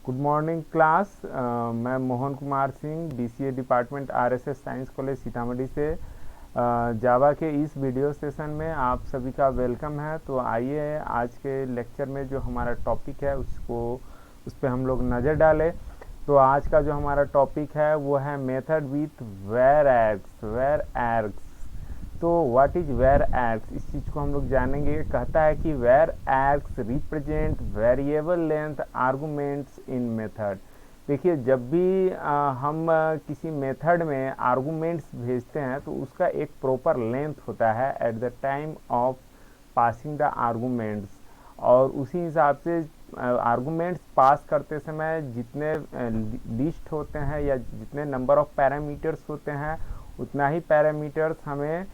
Good morning class. मैं Mohan Kumar Singh, BCA department RSS science college Sitamarhi से Java के इस वीडियो सेशन में आप सभी का वेलकम है। तो आइए आज के लेक्चर में जो हमारा टॉपिक है उस पर हम लोग नज़र डालें। तो आज का जो हमारा टॉपिक है वो है मेथड विथ वेर एर्ग्स। तो व्हाट इज वेर एर्ग्स, इस चीज़ को हम लोग जानेंगे। कहता है कि var args represent variable length arguments in method. देखिए, जब भी हम किसी मेथड में आर्गूमेंट्स भेजते हैं तो उसका एक प्रॉपर लेंथ होता है at the time of passing the arguments, और उसी हिसाब से आर्गूमेंट्स पास करते समय जितने लिस्ट होते हैं या जितने नंबर ऑफ पैरामीटर्स होते हैं उतना ही पैरामीटर्स हमें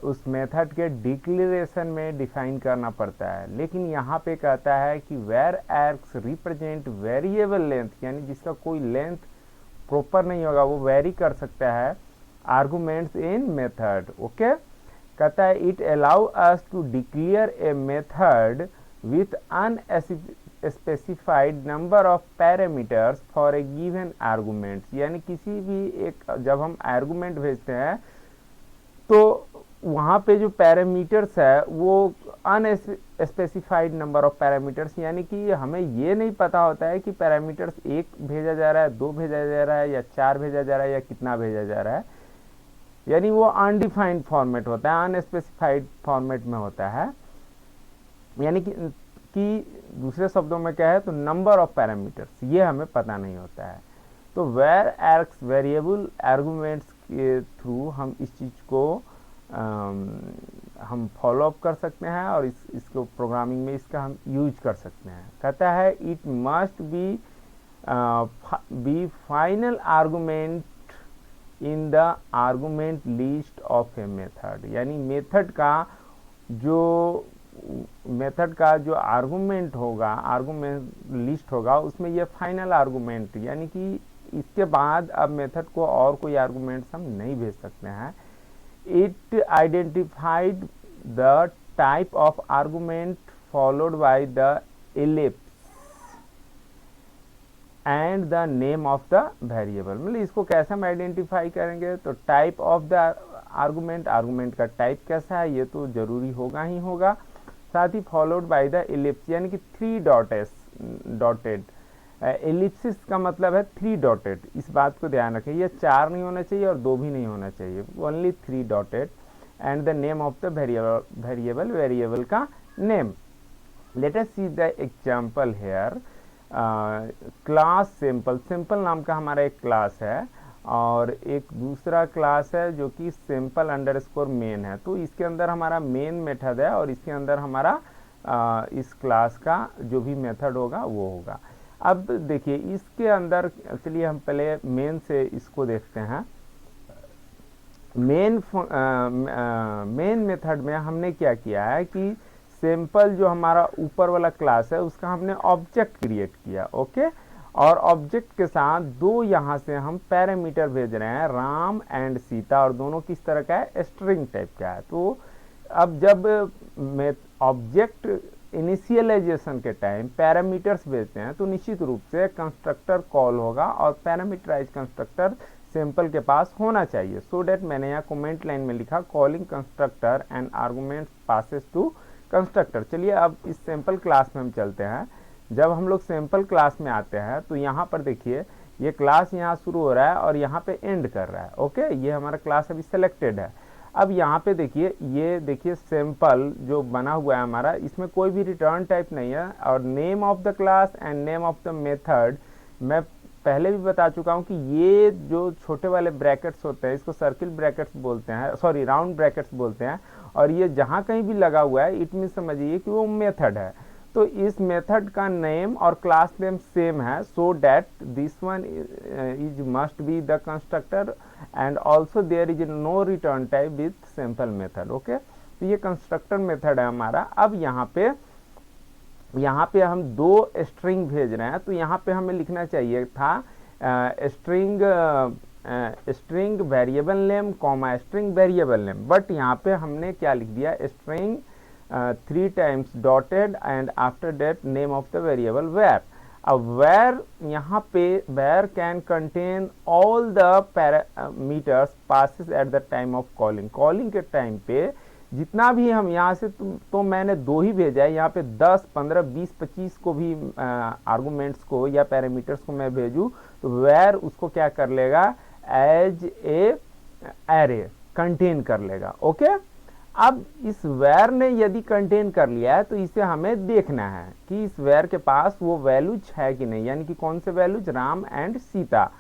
उस मेथड के डिक्लेरेशन में डिफाइन करना पड़ता है। लेकिन यहाँ पे कहता है कि var args represent variable length, यानी जिसका कोई लेंथ प्रॉपर नहीं होगा, वो वेरी कर सकता है आर्गुमेंट्स इन मेथड। ओके, कहता है it allow us to declare a method with unspecified number of parameters for a given argument. यानी किसी भी एक, जब हम आर्गुमेंट भेजते हैं तो वहाँ पे जो पैरामीटर्स है वो अनस्पेसिफाइड नंबर ऑफ पैरामीटर्स, यानी कि हमें ये नहीं पता होता है कि पैरामीटर्स एक भेजा जा रहा है, दो भेजा जा रहा है, या चार भेजा जा रहा है, या कितना भेजा जा रहा है। यानी वो अनडिफाइंड फॉर्मेट होता है, अनस्पेसिफाइड फॉर्मेट में होता है। यानी कि दूसरे शब्दों में क्या है, तो नंबर ऑफ पैरामीटर्स ये हमें पता नहीं होता है। तो वेर एर्ग्स वेरिएबल आर्गुमेंट्स के थ्रू हम इस चीज़ को हम फॉलो अप कर सकते हैं और इसको प्रोग्रामिंग में इसका हम यूज कर सकते हैं। कहता है it must be final argument in the argument list of a method. यानी मेथड का जो आर्गुमेंट होगा, आर्गुमेंट लिस्ट होगा, उसमें ये फाइनल आर्गुमेंट, यानी कि इसके बाद अब मेथड को और कोई आर्गुमेंट्स हम नहीं भेज सकते हैं। It identified the type of argument followed by the ellipse and the name of the variable। मतलब इसको कैसे हम आइडेंटिफाई करेंगे, तो type of the argument, argument का टाइप कैसा है ये तो जरूरी होगा ही होगा, साथ he followed by the ellipse, यानी कि थ्री डॉटेड। एलिप्सिस का मतलब है थ्री डॉटेड, इस बात को ध्यान रखें, ये चार नहीं होना चाहिए और दो भी नहीं होना चाहिए, only three dotted. And the name of the variable का name. Let us see the example here. Class simple नाम का हमारा एक क्लास है और एक दूसरा क्लास है जो कि सिंपल अंडरस्कोर मेन है। तो इसके अंदर हमारा मेन मेथड है और इसके अंदर हमारा इस क्लास का जो भी मेथड होगा वो होगा। अब देखिए इसके अंदर, चलिए हम पहले मेन से इसको देखते हैं। मेन मेथड में हमने क्या किया है कि सिंपल जो हमारा ऊपर वाला क्लास है उसका हमने ऑब्जेक्ट क्रिएट किया। ओके, और ऑब्जेक्ट के साथ दो यहाँ से हम पैरामीटर भेज रहे हैं, राम एंड सीता, और दोनों किस तरह का है, स्ट्रिंग टाइप का है। तो अब जब ऑब्जेक्ट इनिशियलाइजेशन के टाइम पैरामीटर्स भेजते हैं तो निश्चित रूप से कंस्ट्रक्टर कॉल होगा और पैरामीटराइज कंस्ट्रक्टर सिंपल के पास होना चाहिए। सो डैट मैंने यहाँ कमेंट लाइन में लिखा calling constructor and argument passes to constructor. चलिए अब इस सिंपल क्लास में हम चलते हैं। जब हम लोग सिंपल क्लास में आते हैं तो यहाँ पर देखिए ये क्लास यहाँ शुरू हो रहा है और यहाँ पे एंड कर रहा है। ओके, ये हमारा क्लास अभी सेलेक्टेड है। अब यहाँ पे देखिए, ये देखिए सिंपल जो बना हुआ है हमारा, इसमें कोई भी रिटर्न टाइप नहीं है, और name of the class and name of the method मैं पहले भी बता चुका हूँ कि ये जो छोटे वाले ब्रैकेट्स होते हैं इसको सर्किल ब्रैकेट्स बोलते हैं, सॉरी राउंड ब्रैकेट्स बोलते हैं, और ये जहाँ कहीं भी लगा हुआ है इट मीन समझिए कि वो मेथड है। तो इस मेथड का नेम और क्लास नेम सेम है, so that this one is must be the constructor and also there is no return type with simple method. Okay, तो ये कंस्ट्रक्टर मेथड है हमारा। अब यहाँ पे हम दो स्ट्रिंग भेज रहे हैं, तो यहाँ पे हमें लिखना चाहिए था string variable name comma string variable name, but यहाँ पे हमने क्या लिख दिया, string 3 times dotted and after that name of the variable where। अब where यहाँ पे where can contain all the parameters passes at the time of calling। Calling के टाइम पे जितना भी हम यहाँ से तो मैंने 2 ही भेजा है, यहाँ पे 10, 15, 20, 25 को भी आर्गुमेंट्स को या पैरामीटर्स को मैं भेजूँ तो where उसको क्या कर लेगा, एज ए एरे कंटेन कर लेगा। ओके, अब इस where ने यदि कंटेन कर लिया है तो इसे हमें देखना है कि इस where के पास वो वैल्यूज है कि नहीं, यानी कि कौन से values, Ram and Sita,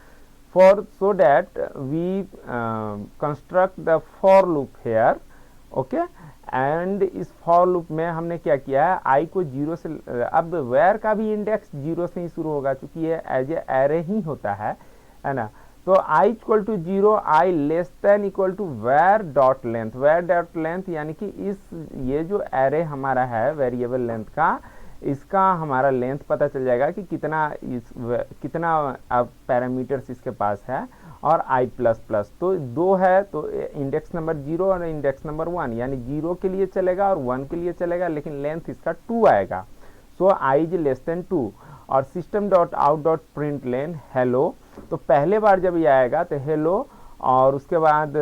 for so that we construct the for loop here. Okay, and इस फॉर लूप में हमने क्या किया है, आई को 0 से, अब where का भी इंडेक्स 0 से ही शुरू होगा क्योंकि ये एज ए एरे ही होता है ना। तो i equal to 0, i less than equal to where dot length, यानी कि इस ये जो एरे हमारा है वेरिएबल लेंथ का, इसका हमारा लेंथ पता चल जाएगा कि कितना अब पैरामीटर्स इसके पास है, और i प्लस प्लस तो 2 है तो इंडेक्स नंबर 0 और इंडेक्स नंबर 1, यानी 0 के लिए चलेगा और 1 के लिए चलेगा, लेकिन लेंथ इसका 2 आएगा। So i is less than 2, और system dot out dot println hello, तो पहले बार जब ये आएगा तो हेलो, और उसके बाद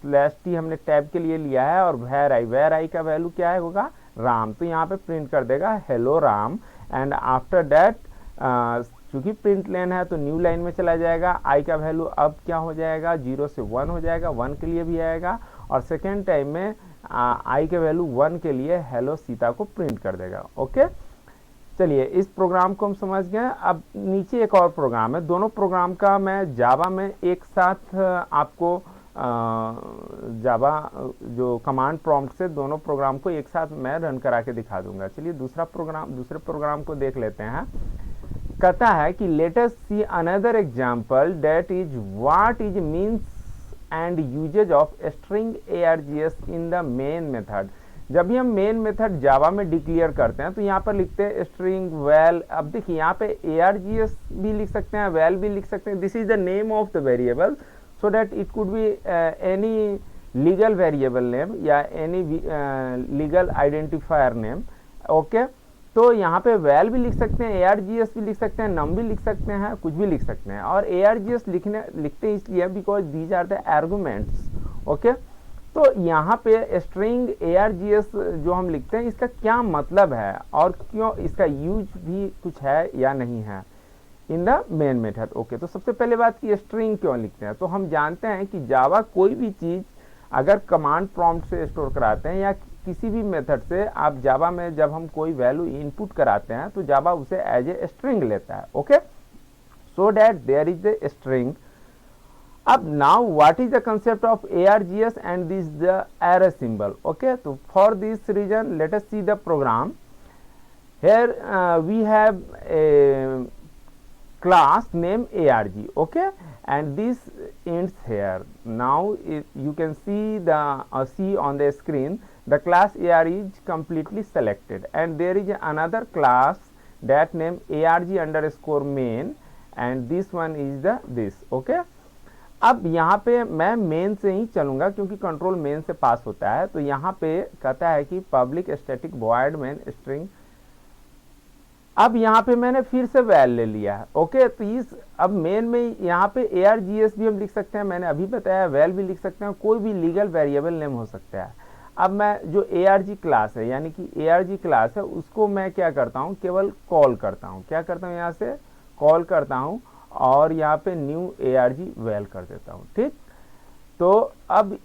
/t हमने टैब के लिए लिया है, और वेर आई का वैल्यू क्या है होगा, राम, तो यहाँ पे प्रिंट कर देगा hello Ram. And after that चूंकि प्रिंट लेन है तो न्यू लाइन में चला जाएगा, आई का वैल्यू अब क्या हो जाएगा, 0 से 1 हो जाएगा, 1 के लिए भी आएगा, और सेकेंड टाइम में आई के वैल्यू 1 के लिए हेलो सीता को प्रिंट कर देगा। ओके, चलिए इस प्रोग्राम को हम समझ गए। अब नीचे एक और प्रोग्राम है, दोनों प्रोग्राम का मैं जावा में एक साथ आपको जावा जो कमांड प्रॉम्प्ट से दोनों प्रोग्राम को एक साथ मैं रन करा के दिखा दूंगा। चलिए दूसरे प्रोग्राम को देख लेते हैं। कहता है कि let us see another example that is what is means and uses of string args in the main method. जब भी हम मेन मेथड जावा में डिक्लेयर करते हैं तो यहाँ पर लिखते हैं स्ट्रिंग वैल। अब देखिए यहाँ पे args भी लिख सकते हैं, वैल भी लिख सकते हैं। This is the name of the variable, so that it could be any legal variable name या any legal identifier name. Okay, तो यहाँ पे वैल भी लिख सकते हैं, args भी लिख सकते हैं, नम भी लिख सकते हैं, कुछ भी लिख सकते हैं। और args लिखते इसलिए because these are the arguments. Okay, तो यहाँ पे स्ट्रिंग args जो हम लिखते हैं इसका क्या मतलब है और क्यों इसका यूज भी कुछ है या नहीं है इन द मेन मेथड। ओके, तो सबसे पहले बात की स्ट्रिंग क्यों लिखते हैं, तो हम जानते हैं कि जावा कोई भी चीज अगर कमांड प्रॉम्प्ट से स्टोर कराते हैं या किसी भी मेथड से आप जावा में जब हम कोई वैल्यू इनपुट कराते हैं तो जावा उसे एज ए स्ट्रिंग लेता है। Okay, so that there is a string. अब now what is the concept of args and this the array symbol. Okay, तो for this reason let us see the program. Here we have a class name arg, okay, and this ends here. Now you can see on the screen the class arg is completely selected, and there is another class that name arg underscore main, and this one is the this। okay, अब यहाँ पे मैं main से ही चलूंगा क्योंकि control main से पास होता है। तो यहाँ पे कहता है कि public static void main string. अब यहाँ पे मैंने फिर से वैल ले लिया है। ओके, तो इस अब मेन में यहाँ पे args भी हम लिख सकते हैं, मैंने अभी बताया, वैल भी लिख सकते हैं, कोई भी लीगल वेरिएबल नेम हो सकता है। अब मैं जो arg क्लास है यानी कि arg क्लास है उसको मैं क्या करता हूँ, केवल कॉल करता हूँ। क्या करता हूँ, यहाँ से कॉल करता हूँ और यहाँ पे न्यू arg वैल कर देता हूँ। ठीक, तो अब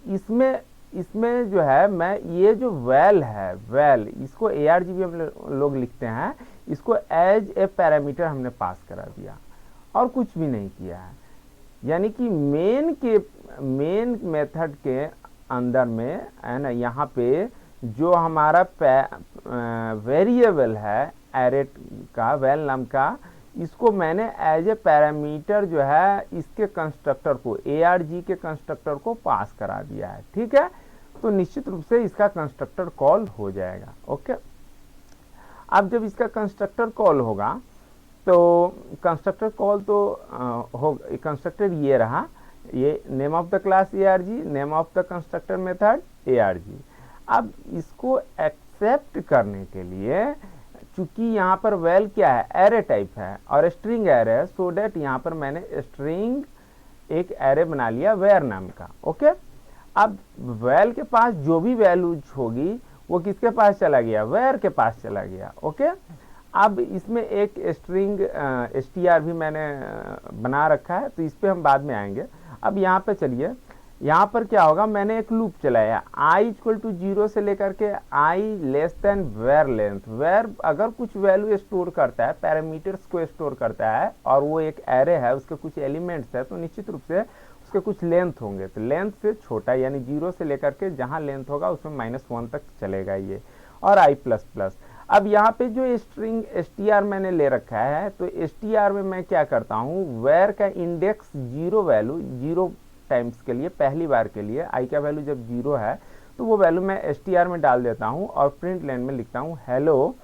इसमें जो है मैं ये जो वैल है, वैल इसको arg भी हम लोग लिखते हैं, इसको एज ए पैरामीटर हमने पास करा दिया और कुछ भी नहीं किया है। यानी कि मेन मेथड के अंदर में है ना, यहाँ पे जो हमारा वेरिएबल है एरे का, वैल नाम का, इसको मैंने एज ए पैरामीटर जो है इसके कंस्ट्रक्टर को, arg के कंस्ट्रक्टर को पास करा दिया है। ठीक है, तो निश्चित रूप से इसका कंस्ट्रक्टर कॉल हो जाएगा। ओके, अब जब इसका कंस्ट्रक्टर कॉल होगा तो कंस्ट्रक्टर कॉल तो कंस्ट्रक्टर ये रहा, ये name of the class arg, name of the constructor method arg। अब इसको एक्सेप्ट करने के लिए चूंकि यहाँ पर वेल क्या है, एरे टाइप है और स्ट्रिंग एरे है, सो डेट यहाँ पर मैंने स्ट्रिंग एक एरे बना लिया वेयर नाम का। ओके, अब वेल के पास जो भी वैल्यूज होगी वो किसके पास चला गया, वेयर के पास चला गया। ओके, अब इसमें एक स्ट्रिंग str भी मैंने बना रखा है, तो इस पे हम बाद में आएंगे। अब यहाँ पे चलिए, यहाँ पर क्या होगा, मैंने एक लूप चलाया i इक्वल टू 0 से लेकर के i less than where length. Where अगर कुछ वैल्यू स्टोर करता है, पैरामीटर्स को स्टोर करता है और वो एक एरे है, उसके कुछ एलिमेंट्स है, तो निश्चित रूप से उसके कुछ लेंथ होंगे, तो लेंथ से छोटा यानी 0 से लेकर के जहाँ लेंथ होगा उसमें -1 तक चलेगा ये, और i प्लस प्लस। अब यहाँ पे जो स्ट्रिंग str मैंने ले रखा है, तो str में मैं क्या करता हूँ, वेयर का इंडेक्स 0 वैल्यू 0 टाइम्स के लिए, पहली बार के लिए i का वैल्यू जब 0 है तो वो वैल्यू मैं str में डाल देता हूँ और प्रिंट लाइन में लिखता हूँ हेलो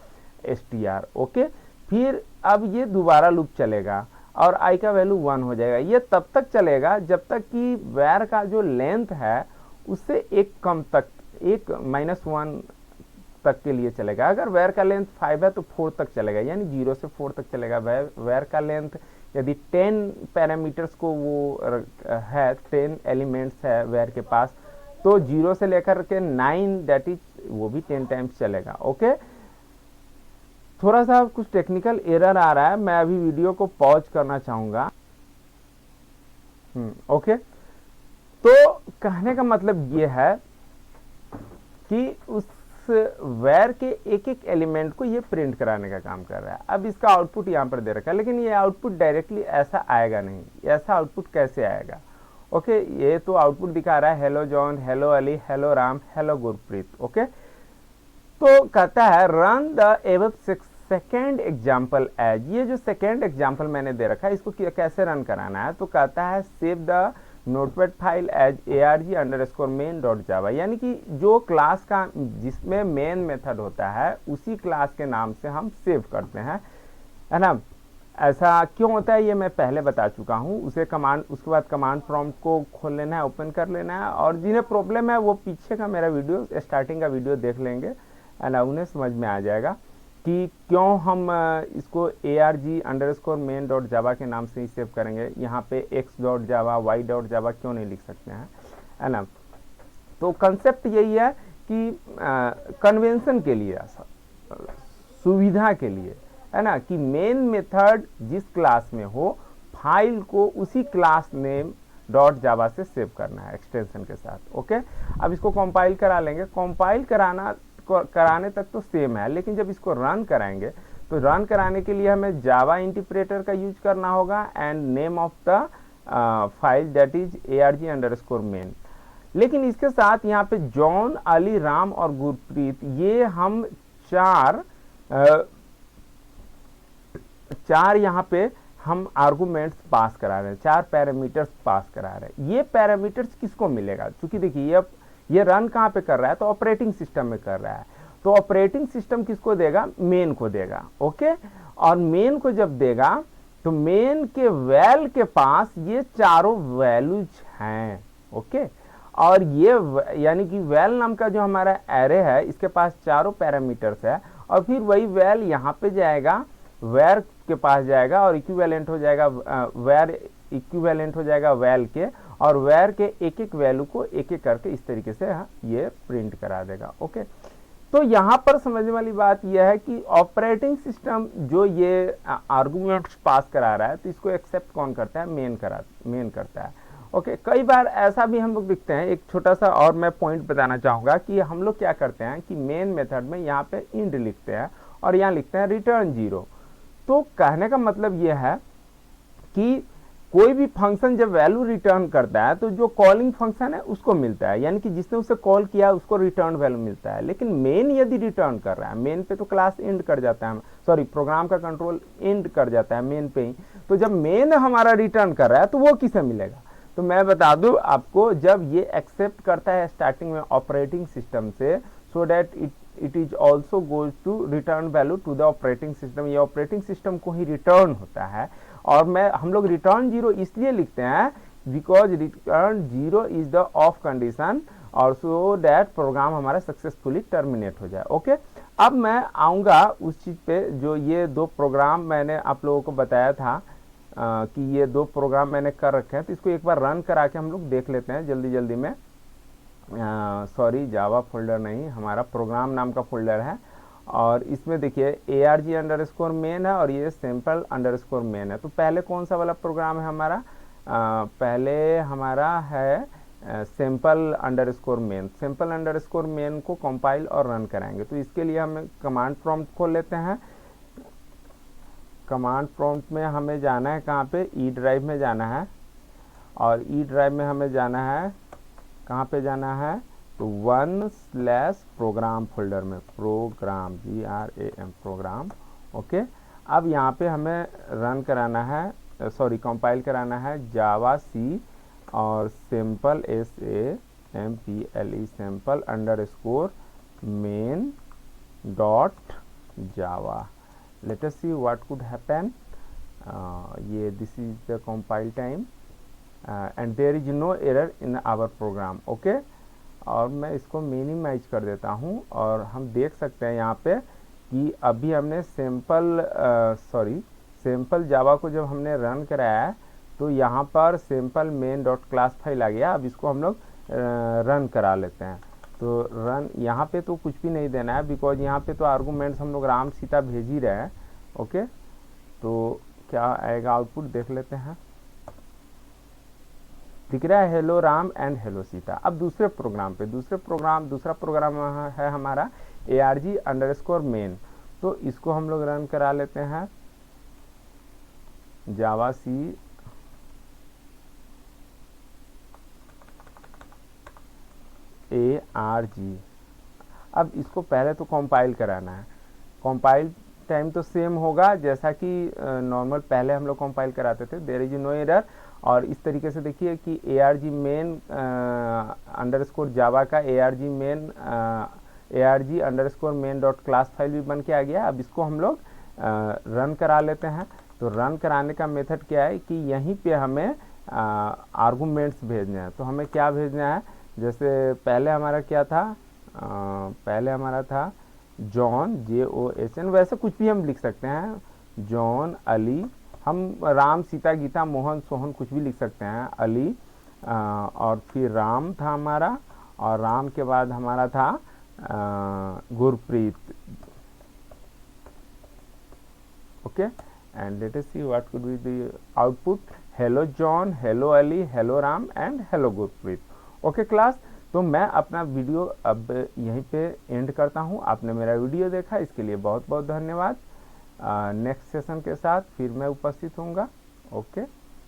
str। ओके, फिर अब ये दोबारा लूप चलेगा और i का वैल्यू 1 हो जाएगा। ये तब तक चलेगा जब तक कि वेयर का जो लेंथ है उससे एक कम तक, एक -1 तक के लिए चलेगा। अगर वेयर का लेंथ 5 है तो 4 तक चलेगा, यानी 0 से 4 तक चलेगा। वेयर का लेंथ यदि 10 पैरामीटर्स को वो है, 10 एलिमेंट्स है वेयर के पास, तो 0 से लेकर के 9 दैट इज वो भी 10 टाइम्स चलेगा। ओके, थोड़ा सा कुछ टेक्निकल एरर आ रहा है, मैं अभी वीडियो को पॉज करना चाहूंगा। ओके, तो कहने का मतलब ये है कि उस वेयर के एक एक एलिमेंट को ये प्रिंट कराने का काम कर रहा है। अब इसका आउटपुट यहाँ पर दे रखा है, लेकिन ये आउटपुट डायरेक्टली ऐसा आएगा नहीं। ऐसा आउटपुट कैसे आएगा, ओके, ये तो आउटपुट दिखा रहा है hello John, hello Ali, hello Ram, hello Gurpreet. Okay, तो कहता है run the above second example as. ये जो सेकेंड एग्जाम्पल मैंने दे रखा है इसको कैसे रन कराना है, तो कहता है save the notepad file as arg_main.java, यानी कि जो क्लास का जिसमें मेन मेथड होता है उसी क्लास के नाम से हम सेव करते हैं, है ना। ऐसा क्यों होता है ये मैं पहले बता चुका हूँ। उसे कमांड, उसके बाद कमांड प्रॉम्प्ट को खोल लेना है, ओपन कर लेना है, और जिन्हें प्रॉब्लम है वो पीछे का मेरा वीडियो, स्टार्टिंग का वीडियो देख लेंगे, है ना, उन्हें समझ में आ जाएगा कि क्यों हम इसको arg_main.java के नाम से ही सेव करेंगे। यहाँ पे x.java, y.java क्यों नहीं लिख सकते हैं, है ना। तो कंसेप्ट यही है कि कन्वेंशन के लिए, सुविधा के लिए, है ना, कि मेन मेथड जिस क्लास में हो फाइल को उसी क्लास नेम .java से सेव करना है एक्सटेंशन के साथ। ओके, अब इसको कंपाइल करा लेंगे। कंपाइल कराने तक तो सेम है, लेकिन जब इसको रन कराएंगे तो रन कराने के लिए हमें जावा इंटरप्रेटर का यूज करना होगा and name of the file that is arg_main। लेकिन इसके साथ यहाँ पे जॉन, अली, राम और गुरप्रीत, ये हम चार यहाँ पे हम आर्गुमेंट्स पास करा रहे हैं, 4 पैरामीटर्स पास करा रहे हैं। ये पैरामीटर्स किसको मिलेगा, क्योंकि देखिए ये रन कहाँ पे कर रहा है, तो ऑपरेटिंग सिस्टम में कर रहा है, तो ऑपरेटिंग सिस्टम किसको देगा, मेन को देगा। ओके, और मेन को जब देगा तो मेन के वेल के पास ये चारों वैल्यूज हैं। ओके, और ये यानी कि वेल नाम का जो हमारा एरे है इसके पास चारों पैरामीटर्स है, और फिर वही वेल यहाँ पे जाएगा, वेयर के पास जाएगा और इक्विवेलेंट हो जाएगा, वेयर इक्विवेलेंट हो जाएगा वेल के, और वेयर के एक एक वैल्यू को एक एक करके इस तरीके से ये प्रिंट करा देगा। ओके, तो यहाँ पर समझने वाली बात यह है कि ऑपरेटिंग सिस्टम जो ये आर्गुमेंट्स पास करा रहा है तो इसको एक्सेप्ट कौन करता है, मेन करता है। ओके, कई बार ऐसा भी हम लोग लिखते हैं, एक छोटा सा और मैं पॉइंट बताना चाहूँगा कि हम लोग क्या करते हैं कि मेन मेथड में यहाँ पे इंड लिखते हैं और यहाँ लिखते हैं रिटर्न 0। तो कहने का मतलब यह है कि कोई भी फंक्शन जब वैल्यू रिटर्न करता है तो जो कॉलिंग फंक्शन है उसको मिलता है, यानी कि जिसने उसे कॉल किया उसको रिटर्न वैल्यू मिलता है। लेकिन मेन यदि रिटर्न कर रहा है, मेन पे तो क्लास एंड कर जाता है, सॉरी प्रोग्राम का कंट्रोल एंड कर जाता है मेन पे ही, तो जब मेन हमारा रिटर्न कर रहा है तो वो किसे मिलेगा, तो मैं बता दूं आपको, जब ये एक्सेप्ट करता है स्टार्टिंग में ऑपरेटिंग सिस्टम से, so that it is also goes to return value to the operating system, ये ऑपरेटिंग सिस्टम को ही रिटर्न होता है। और हम लोग रिटर्न 0 इसलिए लिखते हैं because return 0 is the of condition और सो दैट प्रोग्राम हमारा सक्सेसफुली टर्मिनेट हो जाए। ओके, अब मैं आऊँगा उस चीज़ पे जो ये दो प्रोग्राम मैंने आप लोगों को बताया था कि ये दो प्रोग्राम मैंने कर रखे हैं, तो इसको एक बार रन करा के हम लोग देख लेते हैं जल्दी जल्दी में। सॉरी, जावा फोल्डर नहीं, हमारा प्रोग्राम नाम का फोल्डर है, और इसमें देखिए arg_main है और ये sample_main है। तो पहले कौन सा वाला प्रोग्राम है हमारा? पहले हमारा है sample_main। sample_main को कंपाइल और रन कराएंगे, तो इसके लिए हमें कमांड प्रॉम्प्ट खोल लेते हैं। कमांड प्रॉम्प्ट में हमें जाना है कहाँ पे? ई ड्राइव में जाना है, और ई ड्राइव में हमें जाना है, कहाँ पे जाना है? तो 1/program फोल्डर में, प्रोग्राम GRAM प्रोग्राम। ओके, अब यहाँ पे हमें रन कराना है, सॉरी कंपाइल कराना है जावा सी और sample sample_main.java। let us see what could happen। ये this is the compile time and there is no error in our program। Okay, और मैं इसको मिनिमाइज कर देता हूँ, और हम देख सकते हैं यहाँ पे कि अभी हमने सैम्पल जावा को जब हमने रन कराया है तो यहाँ पर sample_main.class फाइल आ गया। अब इसको हम लोग रन करा लेते हैं। तो रन, यहाँ पे तो कुछ भी नहीं देना है, बिकॉज यहाँ पे तो आर्गूमेंट्स हम लोग राम सीता भेज ही रहे हैं। ओके, तो क्या आएगा आउटपुट देख लेते हैं। दिख रहा है hello Ram and hello Sita. अब दूसरा प्रोग्राम है हमारा arg_main। तो इसको हम लोग रन करा लेते हैं, जावा सी ARG। अब इसको पहले तो कंपाइल कराना है। कंपाइल टाइम तो सेम होगा जैसा कि नॉर्मल पहले हम लोग कंपाइल कराते थे, देयर इज नो एरर। और इस तरीके से देखिए कि arg_main_java का arg_main.class फाइल भी बन के आ गया। अब इसको हम लोग रन करा लेते हैं। तो रन कराने का मेथड क्या है कि यहीं पे हमें आर्गूमेंट्स भेजने हैं। तो हमें क्या भेजना है? जैसे पहले हमारा क्या था? पहले हमारा था जॉन, JOHN, वैसे कुछ भी हम लिख सकते हैं, जॉन, अली, हम राम, सीता, गीता, मोहन, सोहन कुछ भी लिख सकते हैं, अली, और फिर राम था हमारा, और राम के बाद हमारा था Gurpreet. Okay, and let us see what could be the output. Hello John, hello Ali, hello Ram and hello Gurpreet. Okay class, तो मैं अपना वीडियो अब यहीं पे एंड करता हूँ। आपने मेरा वीडियो देखा, इसके लिए बहुत बहुत धन्यवाद। नेक्स्ट सेशन के साथ फिर मैं उपस्थित होऊंगा। ओके।